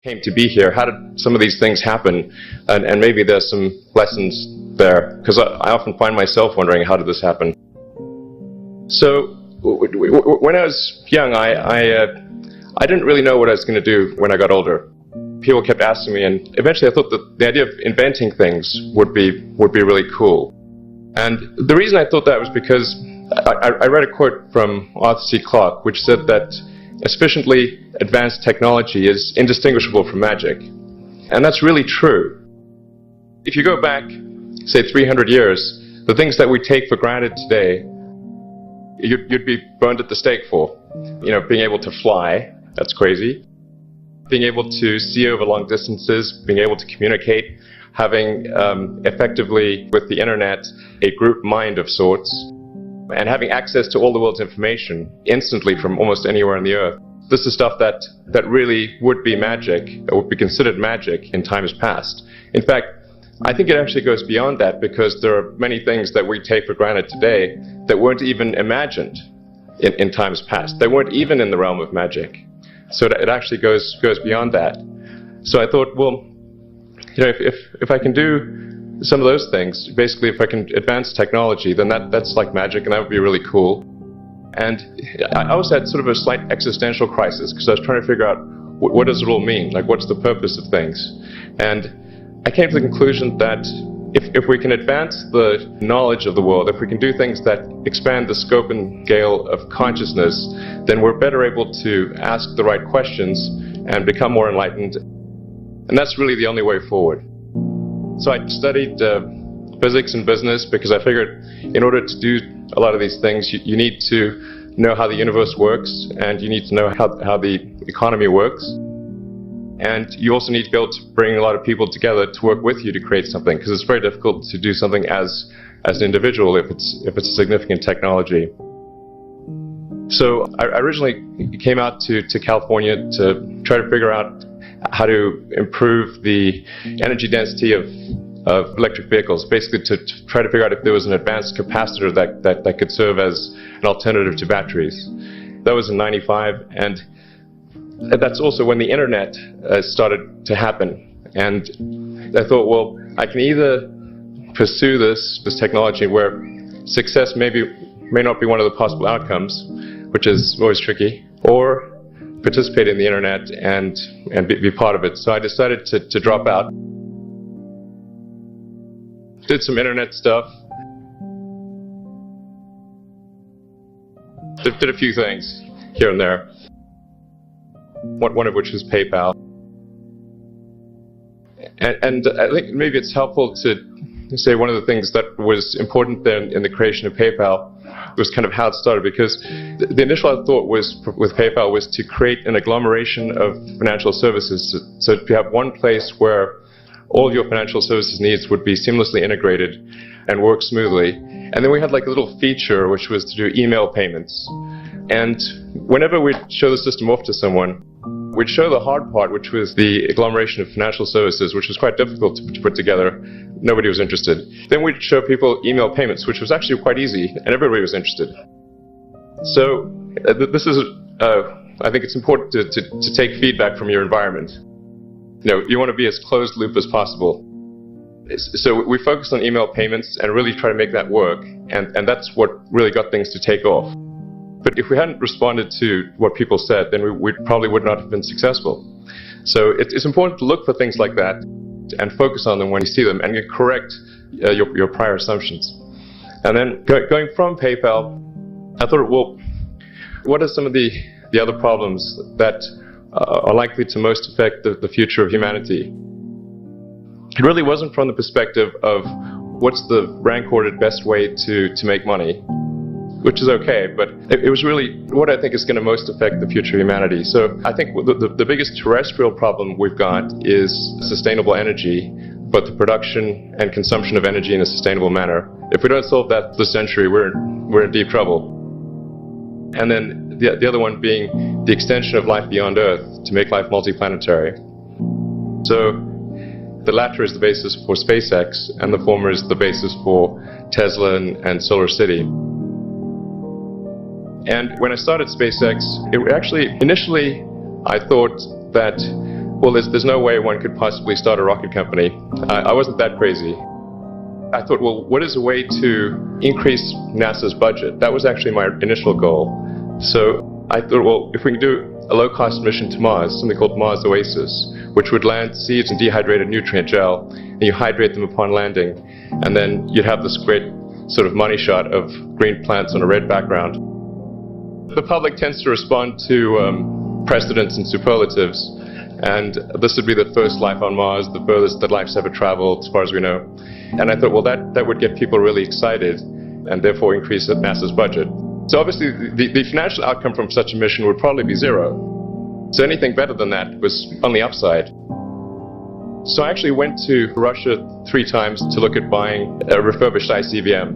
came to be here? How did some of these things happen? And maybe there's some lessons there, because I often find myself wondering, how did this happen? So when I was young, I didn't really know what I was going to do when I got older. People kept asking me, and eventually I thought that the idea of inventing things would be really cool. And the reason I thought that was because I read a quote from Arthur C. Clarke, which said that a sufficiently advanced technology is indistinguishable from magic. And that's really true. If you go back, say 300 years, the things that we take for granted today, you'd be burned at the stake for. You know, being able to fly, that's crazy. Being able to see over long distances, being able to communicate, having effectively, with the internet, a group mind of sorts, and having access to all the world's information instantly from almost anywhere on the earth. This is stuff that really would be magic, or would be considered magic in times past. In fact, I think it actually goes beyond that, because there are many things that we take for granted today that weren't even imagined in times past. They weren't even in the realm of magic. So it actually goes beyond that. So I thought, well, you know, if I can do some of those things, basically if I can advance technology, then that's like magic, and that would be really cool. And I also had sort of a slight existential crisis, because I was trying to figure out what does it all mean? Like, what's the purpose of things? And I came to the conclusion that if we can advance the knowledge of the world, if we can do things that expand the scope and scale of consciousness, then we're better able to ask the right questions and become more enlightened. And that's really the only way forward. So I studied physics and business, because I figured in order to do a lot of these things, you need to know how the universe works, and you need to know how the economy works. And you also need to be able to bring a lot of people together to work with you to create something, because it's very difficult to do something as an individual if it's a significant technology. So I originally came out to California to try to figure out how to improve the energy density of electric vehicles, basically to try to figure out if there was an advanced capacitor that could serve as an alternative to batteries. That was in '95, and that's also when the internet started to happen. And I thought, well, I can either pursue this technology where success may not be one of the possible outcomes, which is always tricky, or participate in the internet and be part of it. So I decided to drop out. Did some internet stuff. Did a few things here and there. One of which was PayPal. And I think maybe it's helpful to say one of the things that was important then in the creation of PayPal was kind of how it started, because the initial thought was with PayPal was to create an agglomeration of financial services, so to have one place where all of your financial services needs would be seamlessly integrated and work smoothly. And then we had like a little feature which was to do email payments. And whenever we'd show the system off to someone, we'd show the hard part, which was the agglomeration of financial services, which was quite difficult to put together. Nobody was interested. Then we'd show people email payments, which was actually quite easy, and everybody was interested. So this is, I think it's important to take feedback from your environment. You know, you want to be as closed loop as possible. So we focused on email payments and really try to make that work, and that's what really got things to take off. But if we hadn't responded to what people said, then we probably would not have been successful. So it's important to look for things like that and focus on them when you see them, and correct your prior assumptions. And then going from PayPal, I thought, well, what are some of the other problems that are likely to most affect the future of humanity? It really wasn't from the perspective of what's the rank-ordered best way to make money, which is okay, but it was really what I think is going to most affect the future of humanity. So I think the biggest terrestrial problem we've got is sustainable energy, but the production and consumption of energy in a sustainable manner. If we don't solve that this century, we're in deep trouble. And then the other one being the extension of life beyond Earth to make life multiplanetary. So the latter is the basis for SpaceX, and the former is the basis for Tesla and Solar City. And when I started SpaceX, initially I thought that well, there's no way one could possibly start a rocket company. I wasn't that crazy. I thought, well, what is a way to increase NASA's budget? That was actually my initial goal. So I thought, well, if we can do a low-cost mission to Mars, something called Mars Oasis, which would land seeds in dehydrated nutrient gel, and you hydrate them upon landing, and then you'd have this great sort of money shot of green plants on a red background. The public tends to respond to precedents and superlatives, and this would be the first life on Mars, the furthest that life's ever traveled, as far as we know. And I thought, well, that would get people really excited, and therefore increase NASA's budget. So obviously, the financial outcome from such a mission would probably be zero. So anything better than that was on the upside. So I actually went to Russia 3 times to look at buying a refurbished ICBM,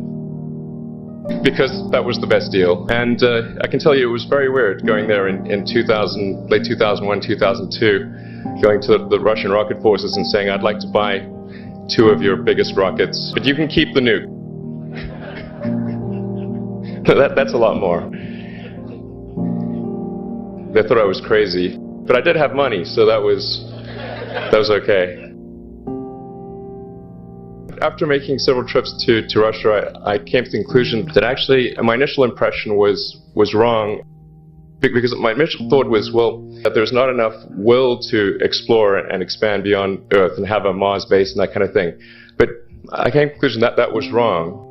because that was the best deal. And I can tell you it was very weird going there in late 2001, 2002, going to the Russian rocket forces and saying, I'd like to buy 2 of your biggest rockets, but you can keep the nuke. That's a lot more. They thought I was crazy, but I did have money, so that was okay. After making several trips to Russia, I came to the conclusion that actually my initial impression was wrong, because my initial thought was, well, that there's not enough will to explore and expand beyond Earth and have a Mars base and that kind of thing. But I came to the conclusion that that was wrong.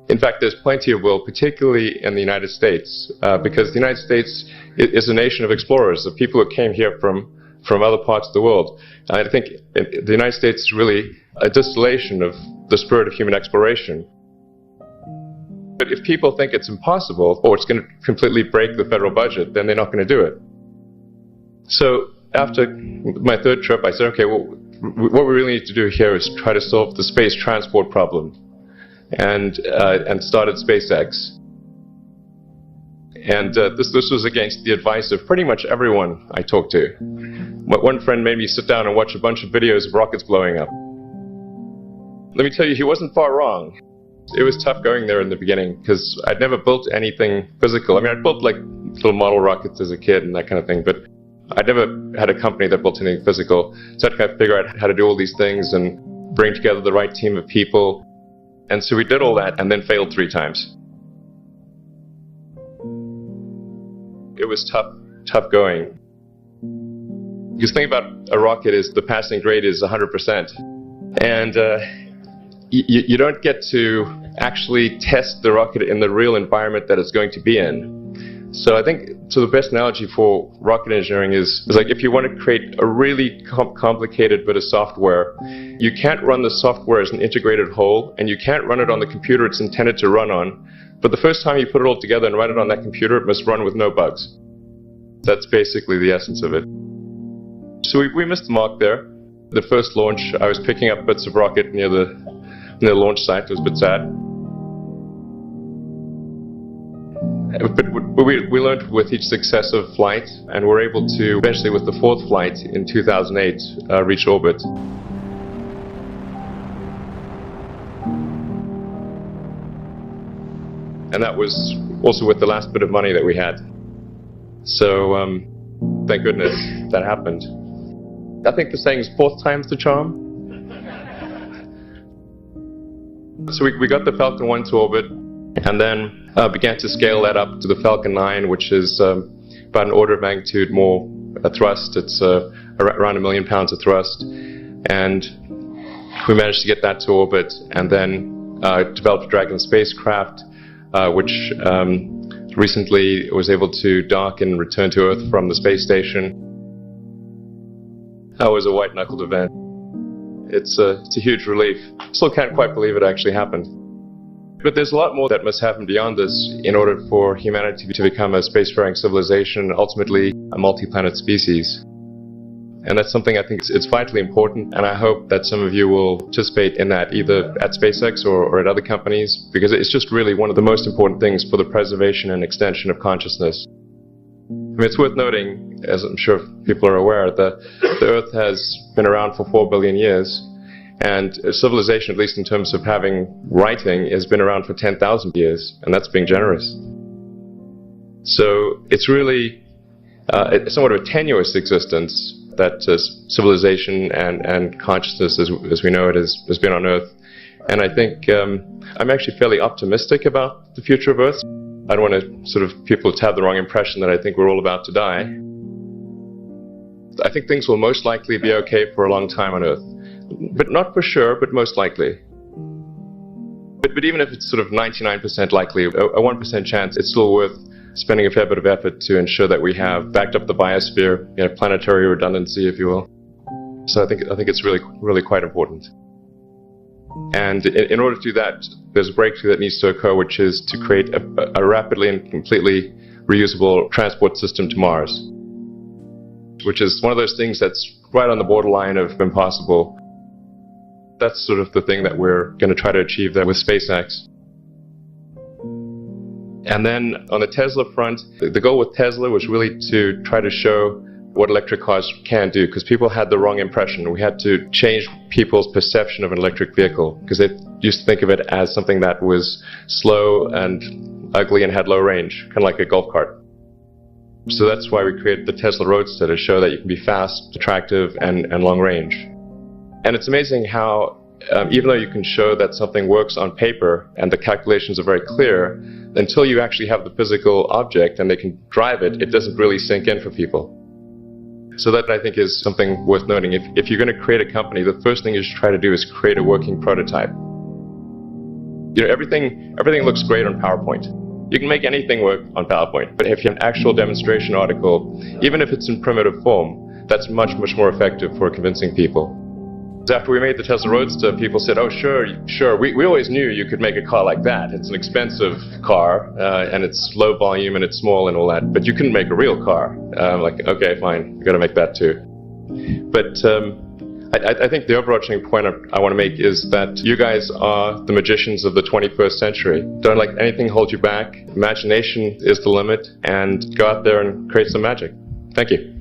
In fact, there's plenty of will, particularly in the United States, because the United States is a nation of explorers, of people who came here from other parts of the world. And I think the United States is really a distillation of the spirit of human exploration. But if people think it's impossible, or it's going to completely break the federal budget, then they're not going to do it. So after my 3rd trip, I said, okay, well, what we really need to do here is try to solve the space transport problem. And started SpaceX. And this was against the advice of pretty much everyone I talked to. One friend made me sit down and watch a bunch of videos of rockets blowing up. Let me tell you, he wasn't far wrong. It was tough going there in the beginning, because I'd never built anything physical. I mean, I'd built like little model rockets as a kid and that kind of thing, but I'd never had a company that built anything physical. So I had to kind of figure out how to do all these things and bring together the right team of people. And so we did all that and then failed 3 times. It was tough going. Because the thing about a rocket is the passing grade is 100%. And you don't get to actually test the rocket in the real environment that it's going to be in. So I think the best analogy for rocket engineering is like if you want to create a really complicated bit of software, you can't run the software as an integrated whole, and you can't run it on the computer it's intended to run on. But the first time you put it all together and run it on that computer, it must run with no bugs. That's basically the essence of it. So we missed the mark there. The first launch, I was picking up bits of rocket near the launch site. It was a bit sad. But we learned with each successive flight, and were able to, eventually with the 4th flight in 2008, reach orbit. And that was also with the last bit of money that we had. So, thank goodness that happened. I think the saying is 4th time's the charm. So we got the Falcon 1 to orbit, and then began to scale that up to the Falcon 9, which is about an order of magnitude more thrust. It's around 1 million pounds of thrust. And we managed to get that to orbit, and then developed Dragon spacecraft, which recently was able to dock and return to Earth from the space station. That was a white-knuckled event. It's a huge relief. Still can't quite believe it actually happened. But there's a lot more that must happen beyond this in order for humanity to become a spacefaring civilization, and ultimately a multi-planet species. And that's something I think it's vitally important, and I hope that some of you will participate in that, either at SpaceX or at other companies, because it's just really one of the most important things for the preservation and extension of consciousness. I mean, it's worth noting, as I'm sure people are aware, that the Earth has been around for 4 billion years, and civilization, at least in terms of having writing, has been around for 10,000 years, and that's being generous. So it's really somewhat of a tenuous existence, that civilization and consciousness as we know it has been on Earth. And I think I'm actually fairly optimistic about the future of Earth. I don't want to sort of people to have the wrong impression that I think we're all about to die. I think things will most likely be okay for a long time on Earth. But not for sure, but most likely. But even if it's sort of 99% likely, a 1% chance, it's still worth spending a fair bit of effort to ensure that we have backed up the biosphere, planetary redundancy, if you will. So I think it's really quite important. And in order to do that, there's a breakthrough that needs to occur, which is to create a rapidly and completely reusable transport system to Mars, which is one of those things that's right on the borderline of impossible. That's sort of the thing that we're going to try to achieve there with SpaceX. And then on the Tesla front, the goal with Tesla was really to try to show what electric cars can do, because people had the wrong impression. We had to change people's perception of an electric vehicle, because they used to think of it as something that was slow and ugly and had low range, kind of like a golf cart. So that's why we created the Tesla Roadster, to show that you can be fast, attractive, and long range. And it's amazing how, even though you can show that something works on paper and the calculations are very clear, until you actually have the physical object and they can drive it, it doesn't really sink in for people. So that, I think, is something worth noting. If you're going to create a company, the first thing you should try to do is create a working prototype. Everything looks great on PowerPoint. You can make anything work on PowerPoint, but if you have an actual demonstration article, even if it's in primitive form, that's much more effective for convincing people. After we made the Tesla Roadster, people said, oh, sure, we always knew you could make a car like that. It's an expensive car, and it's low volume, and it's small and all that, but you couldn't make a real car. Like, okay, fine, you've got to make that too. But I think the overarching point I want to make is that you guys are the magicians of the 21st century. Don't let anything hold you back. Imagination is the limit, and go out there and create some magic. Thank you.